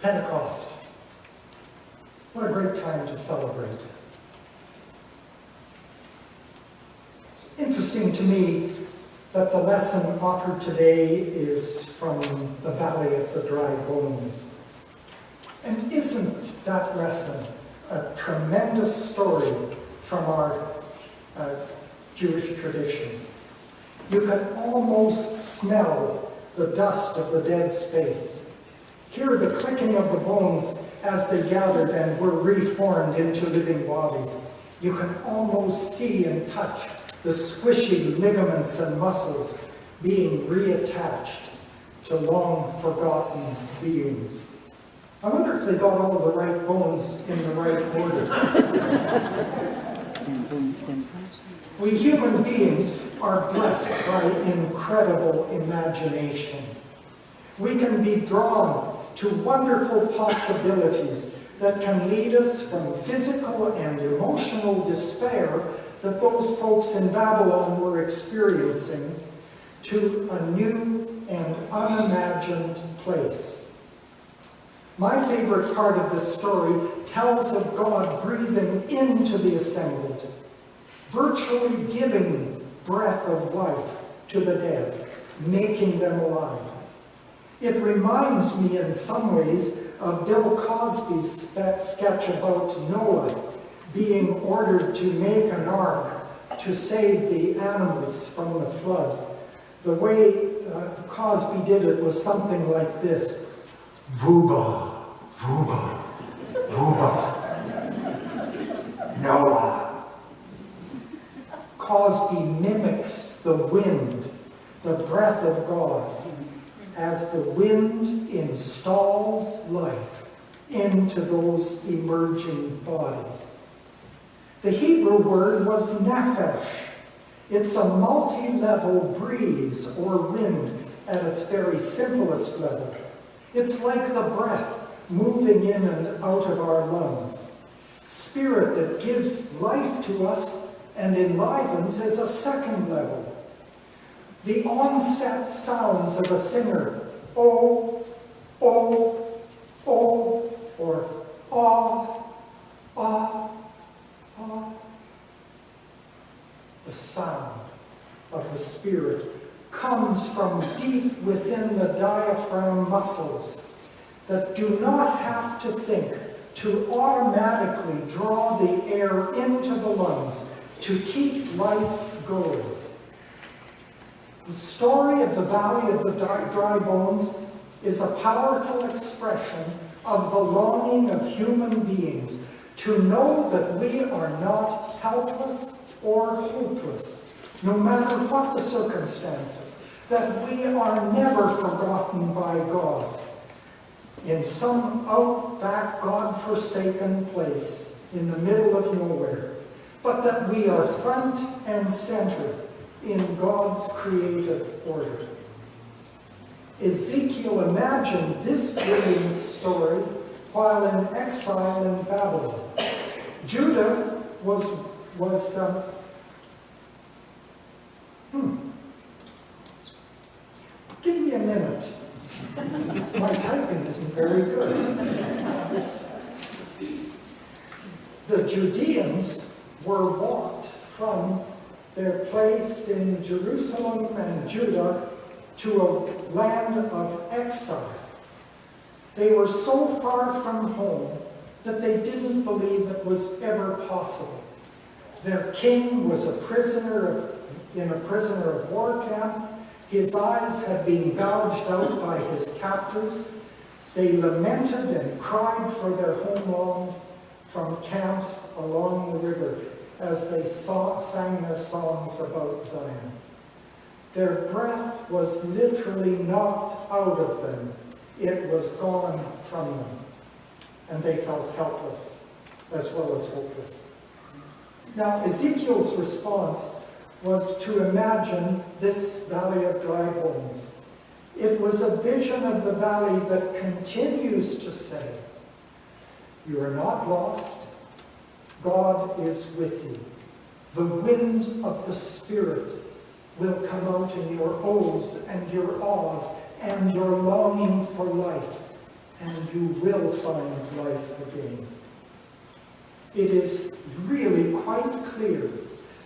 Pentecost. What a great time to celebrate. It's interesting to me that the lesson offered today is from the Valley of the Dry Bones. And isn't that lesson a tremendous story from our Jewish tradition? You can almost smell the dust of the dead space. Hear the clicking of the bones as they gathered and were reformed into living bodies. You can almost see and touch the squishy ligaments and muscles being reattached to long-forgotten beings. I wonder if they got all the right bones in the right order. We human beings are blessed by incredible imagination. We can be drawn to wonderful possibilities that can lead us from physical and emotional despair that those folks in Babylon were experiencing to a new and unimagined place. My favorite part of this story tells of God breathing into the assembled, virtually giving breath of life to the dead, making them alive. It reminds me in some ways of Bill Cosby's sketch about Noah being ordered to make an ark to save the animals from the flood. The way Cosby did it was something like this: Vuba, Vuba, Vuba, Noah. Cosby mimics the wind, the breath of God, as the wind installs life into those emerging bodies. The Hebrew word was nephesh. It's a multi-level breeze or wind at its very simplest level. It's like the breath moving in and out of our lungs. Spirit that gives life to us and enlivens is a second level. The onset sounds of a singer, oh, oh, oh, or ah, ah, ah. The sound of the Spirit comes from deep within the diaphragm muscles that do not have to think to automatically draw the air into the lungs to keep life going. The story of the Valley of the Dry Bones is a powerful expression of the longing of human beings to know that we are not helpless or hopeless, no matter what the circumstances, that we are never forgotten by God in some outback, God-forsaken place in the middle of nowhere, but that we are front and center in God's creative order. Ezekiel imagined this brilliant story while in exile in Babylon. Judah was give me a minute. My typing isn't very good. The Judeans were walked from their place in Jerusalem and Judah to a land of exile. They were so far from home that they didn't believe it was ever possible. Their king was in a prisoner of war camp. His eyes had been gouged out by his captors. They lamented and cried for their homeland from camps along the river as they sang their songs about Zion. Their breath was literally knocked out of them. It was gone from them. And they felt helpless as well as hopeless. Now, Ezekiel's response was to imagine this valley of dry bones. It was a vision of the valley that continues to say, you are not lost. God is with you. The wind of the Spirit will come out in your ohs and your ahs and your longing for life. and you will find life again. It is really quite clear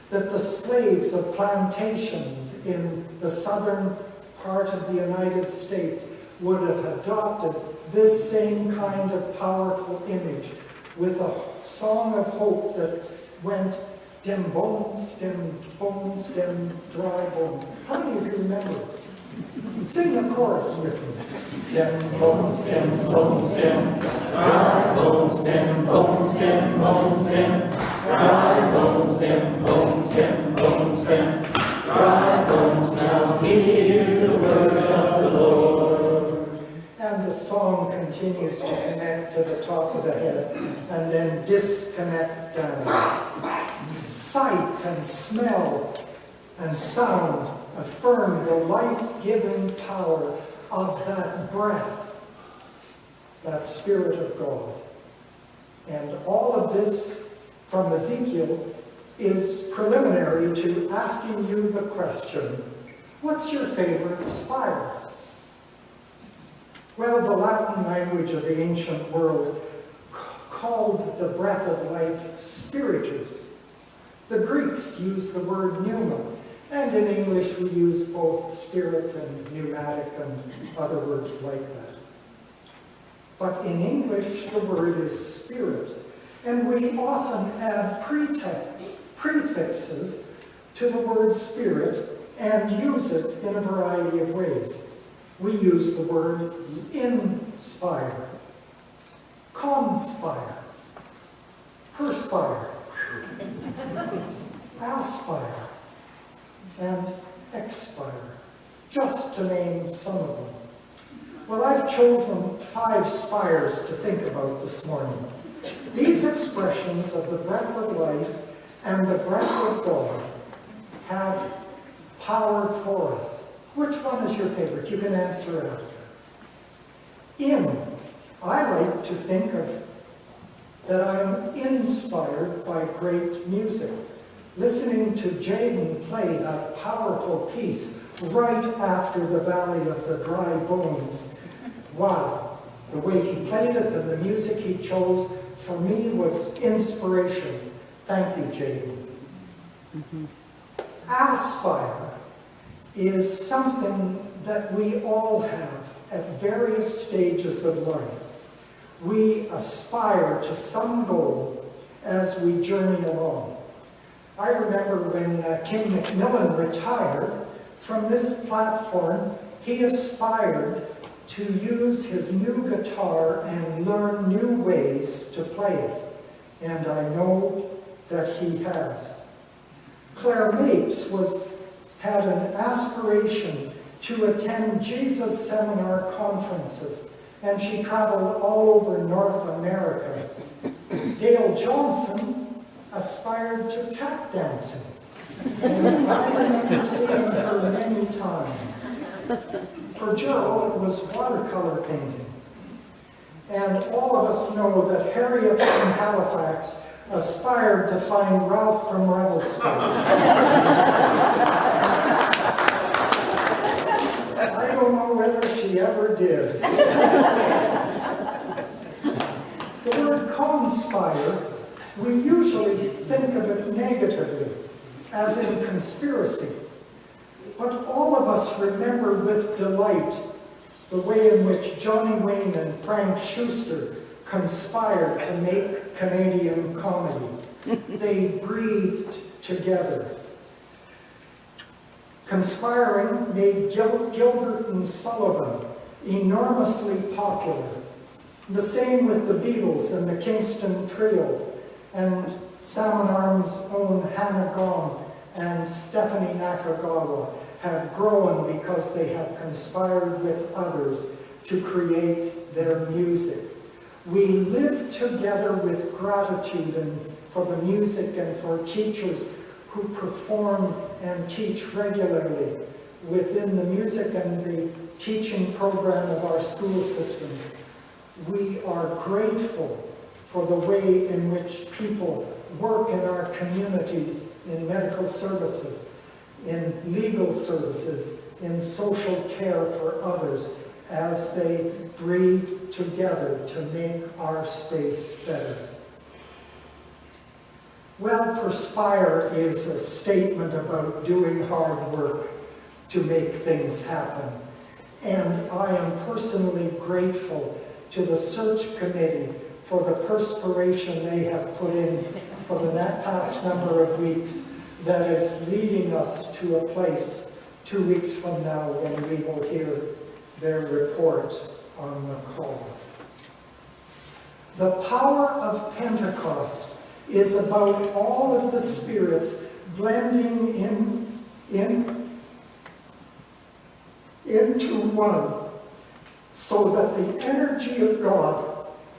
that the slaves of plantations in the southern part of the United States would have adopted this same kind of powerful image with a song of hope that went, dim bones, dim bones, dim dry bones. How many of you remember it? Sing the chorus with me. Dim bones, dim bones, dim dry bones, dim bones, dim bones, dim dry bones, dim bones, dim bones, dim dry bones. Now hear the word of the Lord. And the song continues to connect to the top of the head and then disconnect down. Sight and smell and sound affirm the life-giving power of that breath, that Spirit of God. And all of this from Ezekiel is preliminary to asking you the question, what's your favorite spire? Well, the Latin language of the ancient world called the breath of life spiritus. The Greeks used the word pneuma, and in English we use both spirit and pneumatic and other words like that. But in English the word is spirit, and we often add prefixes to the word spirit and use it in a variety of ways. We use the word inspire, conspire, perspire, aspire, and expire, just to name some of them. Well, I've chosen 5 spires to think about this morning. These expressions of the breath of life and the breath of God have power for us. Which one is your favorite? You can answer after. I like to think of that I am inspired by great music. Listening to Jaden play that powerful piece right after the Valley of the Dry Bones. Wow, the way he played it and the music he chose, for me, was inspiration. Thank you, Jaden. Aspire is something that we all have at various stages of life. We aspire to some goal as we journey along. I remember when King Macmillan retired, from this platform, he aspired to use his new guitar and learn new ways to play it. And I know that he has. Claire Mapes had an aspiration to attend Jesus Seminar conferences, and she traveled all over North America. Dale Johnson aspired to tap dancing, and I remember seeing her many times. For Joe, it was watercolor painting. And all of us know that Harriet from Halifax aspired to find Ralph from Revelstoke. I don't know whether she ever did. The word conspire, we usually think of it negatively, as in conspiracy. But all of us remember with delight the way in which Johnny Wayne and Frank Schuster conspired to make Canadian comedy. They breathed together. Conspiring made Gilbert and Sullivan enormously popular. The same with the Beatles and the Kingston Trio, and Salmon Arm's own Hannah Gong and Stephanie Nakagawa have grown because they have conspired with others to create their music. We live together with gratitude for the music and for teachers who perform and teach regularly within the music and the teaching program of our school systems. We are grateful for the way in which people work in our communities, in medical services, in legal services, in social care for others, as they breathe together to make our space better. Well, Spire is a statement about doing hard work to make things happen. And I am personally grateful to the search committee for the perspiration they have put in for the past number of weeks that is leading us to a place 2 weeks from now when we will hear their report on the call. The power of Pentecost is about all of the spirits blending into one, so that the energy of God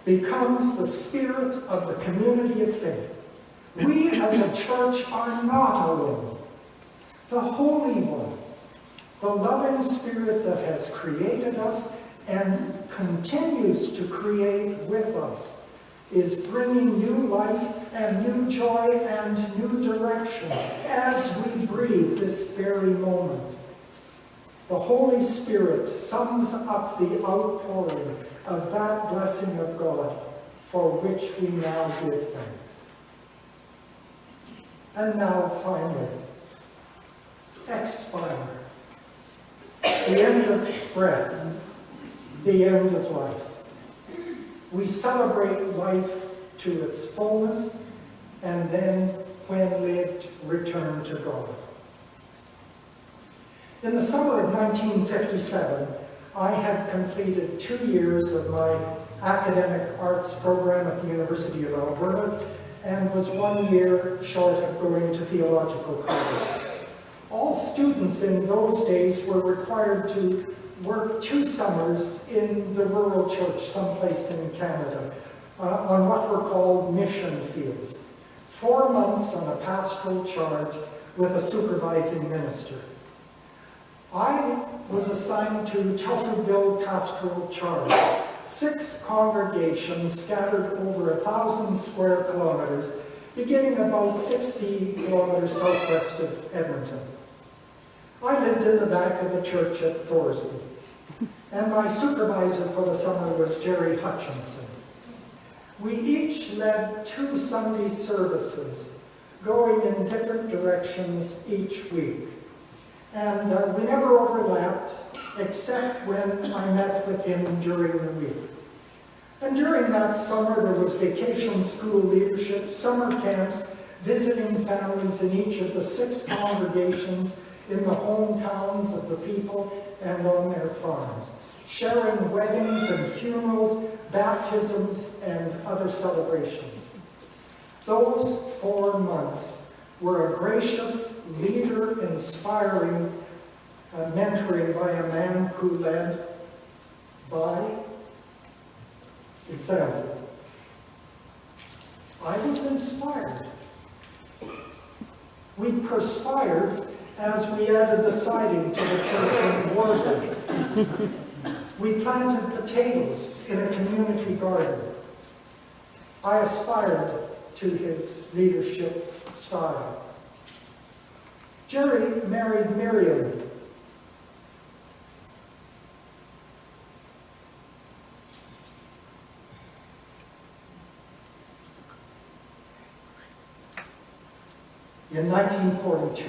becomes the spirit of the community of faith. We as a church are not alone. The Holy One, the loving Spirit that has created us and continues to create with us, is bringing new life and new joy and new direction as we breathe this very moment. The Holy Spirit sums up the outpouring of that blessing of God for which we now give thanks. And now, finally, expire. The end of breath, the end of life. We celebrate life to its fullness, and then, when lived, return to God. In the summer of 1957, I had completed 2 years of my academic arts program at the University of Alberta and was 1 year short of going to theological college. All students in those days were required to work 2 summers in the rural church someplace in Canada on what were called mission fields. 4 months on a pastoral charge with a supervising minister. I was assigned to Telfordville Pastoral Charge, 6 congregations scattered over 1,000 square kilometers, beginning about 60 kilometers southwest of Edmonton. I lived in the back of the church at Thorsby, and my supervisor for the summer was Jerry Hutchinson. We each led 2 Sunday services, going in different directions each week. And we never overlapped, except when I met with him during the week. And during that summer, there was vacation school leadership, summer camps, visiting families in each of the 6 congregations in the hometowns of the people and on their farms, sharing weddings and funerals, baptisms, and other celebrations. Those 4 months were a gracious, leader-inspiring mentoring by a man who led by example. I was inspired. We perspired as we added the siding to the church in Warburg. We planted potatoes in a community garden. I aspired to his leadership style. Jerry married Miriam. In 1942.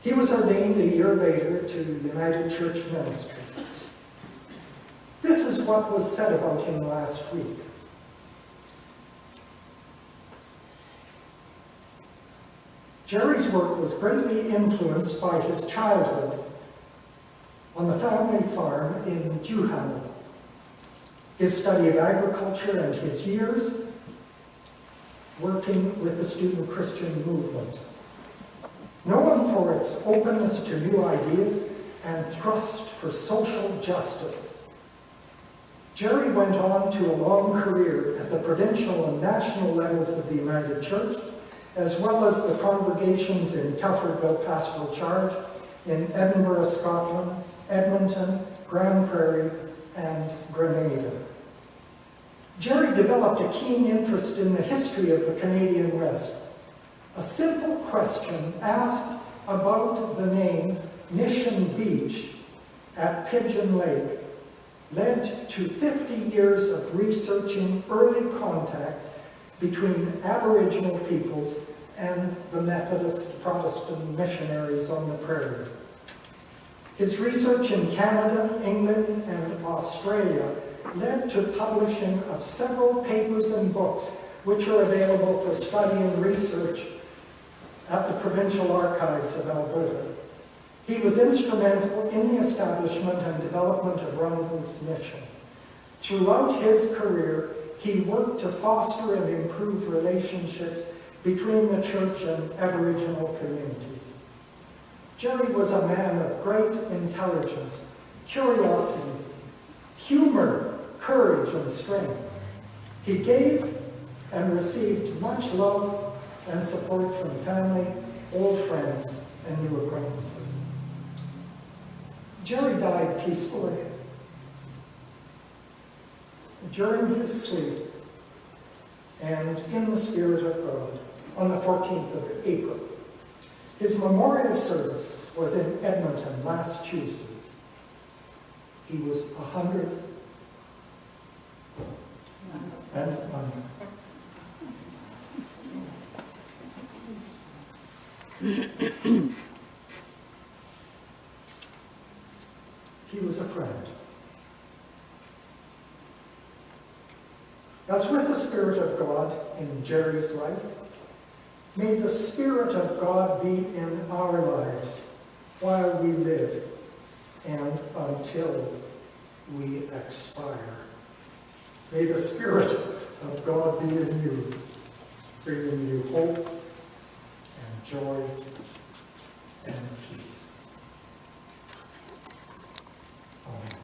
He was ordained a year later to United Church ministry. This is what was said about him last week. Jerry's work was greatly influenced by his childhood on the family farm in Duhamel, his study of agriculture, and his years working with the student Christian movement. Known for its openness to new ideas and thrust for social justice, Jerry went on to a long career at the provincial and national levels of the United Church, as well as the congregations in Telfordville Pastoral Charge, in Edinburgh, Scotland, Edmonton, Grand Prairie, and Grenada. Jerry developed a keen interest in the history of the Canadian West. A simple question asked about the name Mission Beach at Pigeon Lake led to 50 years of researching early contact between Aboriginal peoples and the Methodist Protestant missionaries on the prairies. His research in Canada, England, and Australia led to publishing of several papers and books which are available for study and research at the Provincial Archives of Alberta. He was instrumental in the establishment and development of Runsan's mission. Throughout his career, he worked to foster and improve relationships between the church and Aboriginal communities. Jerry was a man of great intelligence, curiosity, humor, courage, and strength. He gave and received much love and support from family, old friends, and new acquaintances. Jerry died peacefully during his sleep and in the Spirit of God on the 14th of April. His memorial service was in Edmonton last Tuesday. He was 100 and under. He was a friend. As with the Spirit of God in Jerry's life, may the Spirit of God be in our lives while we live and until we expire. May the Spirit of God be in you, bringing you hope and joy